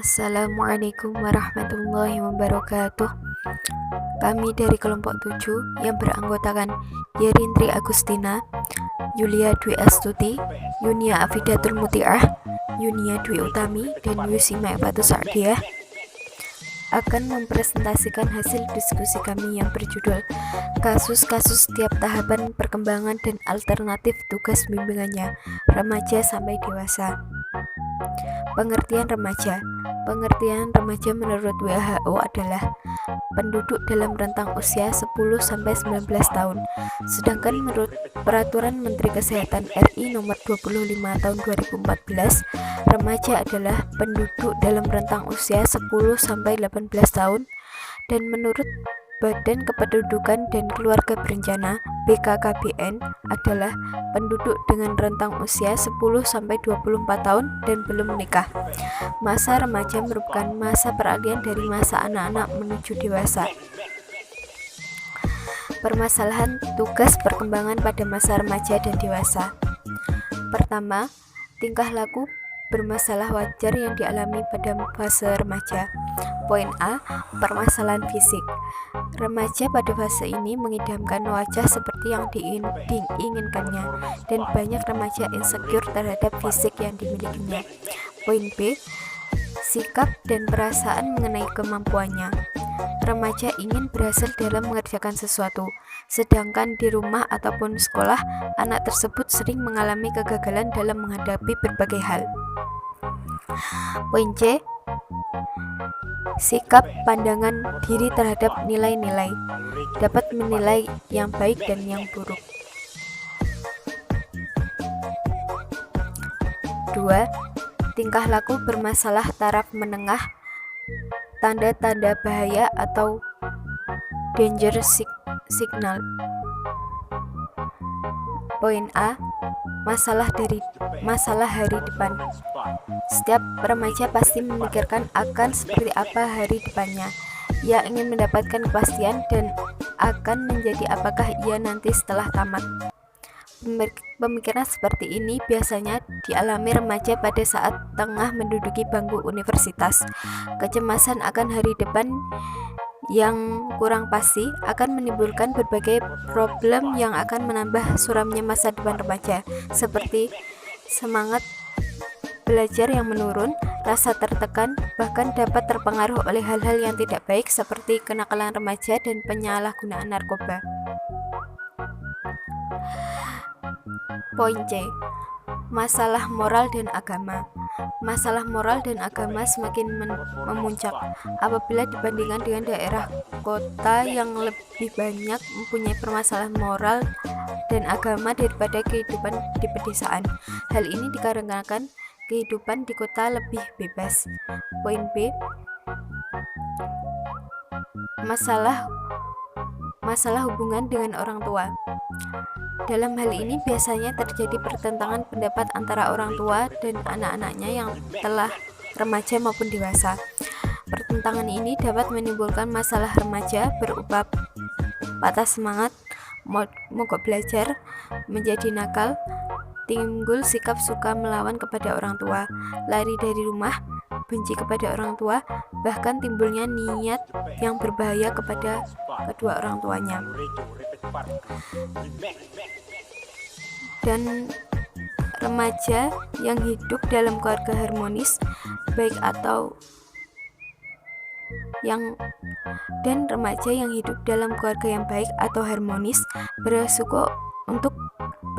Assalamualaikum warahmatullahi wabarakatuh. Kami dari kelompok 7 yang beranggotakan Yerintri Agustina, Yulia Dwi Astuti, Yunia Afidatul Muti'ah, Yunia Dwi Utami, dan Yusima Fatus Sa'diyah akan mempresentasikan hasil diskusi kami yang berjudul Kasus-kasus setiap tahapan perkembangan dan alternatif tugas bimbingannya remaja sampai dewasa. Pengertian remaja. Pengertian remaja menurut WHO adalah penduduk dalam rentang usia 10-19 tahun. Sedangkan menurut Peraturan Menteri Kesehatan RI Nomor 25 Tahun 2014, remaja adalah penduduk dalam rentang usia 10-18 tahun, dan menurut Badan Kependudukan dan Keluarga Berencana BKKBN adalah penduduk dengan rentang usia 10-24 tahun dan belum menikah. Masa remaja merupakan masa peralihan dari masa anak-anak menuju dewasa. Permasalahan tugas perkembangan pada masa remaja dan dewasa. Pertama, tingkah laku bermasalah wajar yang dialami pada fase remaja. Poin A, permasalahan fisik. Remaja pada fase ini mengidamkan wajah seperti yang diinginkannya, dan banyak remaja insecure terhadap fisik yang dimilikinya. Poin B, sikap dan perasaan mengenai kemampuannya. Remaja ingin berhasil dalam mengerjakan sesuatu, sedangkan di rumah ataupun sekolah, anak tersebut sering mengalami kegagalan dalam menghadapi berbagai hal. Poin C, sikap pandangan diri terhadap nilai-nilai, dapat menilai yang baik dan yang buruk. 2. Tingkah laku bermasalah taraf menengah, tanda-tanda bahaya atau danger signal. Poin A, masalah hari depan. Setiap remaja pasti memikirkan akan seperti apa hari depannya. Ia ingin mendapatkan kepastian dan akan menjadi apakah ia nanti setelah tamat. Pemikiran seperti ini biasanya dialami remaja pada saat tengah menduduki bangku universitas. Kecemasan akan hari depan yang kurang pasti akan menimbulkan berbagai problem yang akan menambah suramnya masa depan remaja, seperti semangat belajar yang menurun, rasa tertekan, bahkan dapat terpengaruh oleh hal-hal yang tidak baik seperti kenakalan remaja dan penyalahgunaan narkoba. Poin C, masalah moral dan agama. Masalah moral dan agama semakin memuncak apabila dibandingkan dengan daerah kota yang lebih banyak mempunyai permasalahan moral dan agama daripada kehidupan di pedesaan. Hal ini dikarenakan kehidupan di kota lebih bebas. Poin B, masalah hubungan dengan orang tua. Dalam hal ini biasanya terjadi pertentangan pendapat antara orang tua dan anak-anaknya yang telah remaja maupun dewasa. Pertentangan ini dapat menimbulkan masalah remaja berupa patah semangat, mogok belajar, menjadi nakal, timbul sikap suka melawan kepada orang tua, lari dari rumah, benci kepada orang tua, bahkan timbulnya niat yang berbahaya kepada kedua orang tuanya. Dan remaja yang hidup dalam keluarga harmonis, remaja yang hidup dalam keluarga yang baik atau harmonis beresiko untuk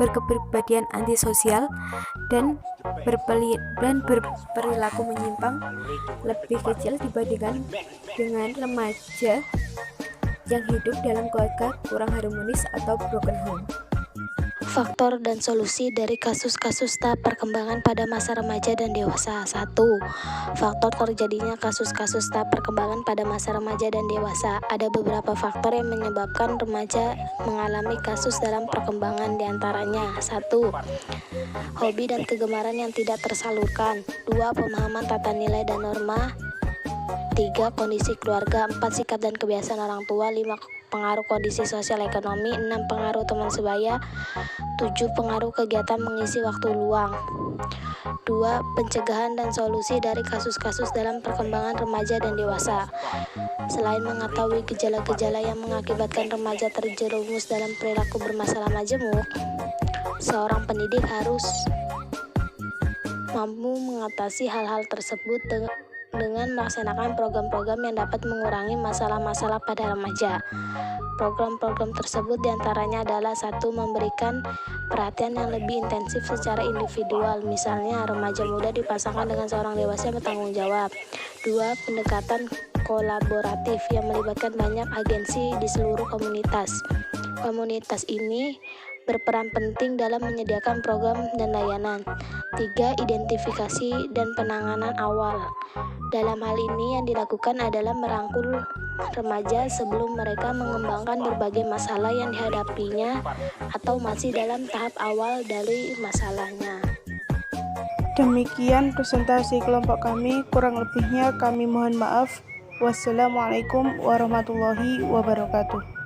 berkepribadian antisosial dan berperilaku menyimpang lebih kecil dibandingkan dengan remaja yang hidup dalam keluarga kurang harmonis atau broken home. Faktor dan solusi dari kasus-kasus tahap perkembangan pada masa remaja dan dewasa. 1. Faktor terjadinya kasus-kasus tahap perkembangan pada masa remaja dan dewasa. Ada beberapa faktor yang menyebabkan remaja mengalami kasus dalam perkembangan, diantaranya 1. Hobi dan kegemaran yang tidak tersalurkan. 2. Pemahaman tata nilai dan norma. 3. Kondisi keluarga. 4. Sikap dan kebiasaan orang tua. 5. pengaruh kondisi sosial ekonomi, 6 pengaruh teman sebaya, 7 pengaruh kegiatan mengisi waktu luang. 2. Pencegahan dan solusi dari kasus-kasus dalam perkembangan remaja dan dewasa. Selain mengetahui gejala-gejala yang mengakibatkan remaja terjerumus dalam perilaku bermasalah majemuk, seorang pendidik harus mampu mengatasi hal-hal tersebut dengan melaksanakan program-program yang dapat mengurangi masalah-masalah pada remaja. Program-program tersebut diantaranya adalah 1. Memberikan perhatian yang lebih intensif secara individual, misalnya remaja muda dipasangkan dengan seorang dewasa yang bertanggung jawab. 2. Pendekatan kolaboratif yang melibatkan banyak agensi di seluruh komunitas. Komunitas ini berperan penting dalam menyediakan program dan layanan. 3. Identifikasi dan penanganan awal. Dalam hal ini yang dilakukan adalah merangkul remaja sebelum mereka mengembangkan berbagai masalah yang dihadapinya atau masih dalam tahap awal dari masalahnya. Demikian presentasi kelompok kami, kurang lebihnya kami mohon maaf. Wassalamualaikum warahmatullahi wabarakatuh.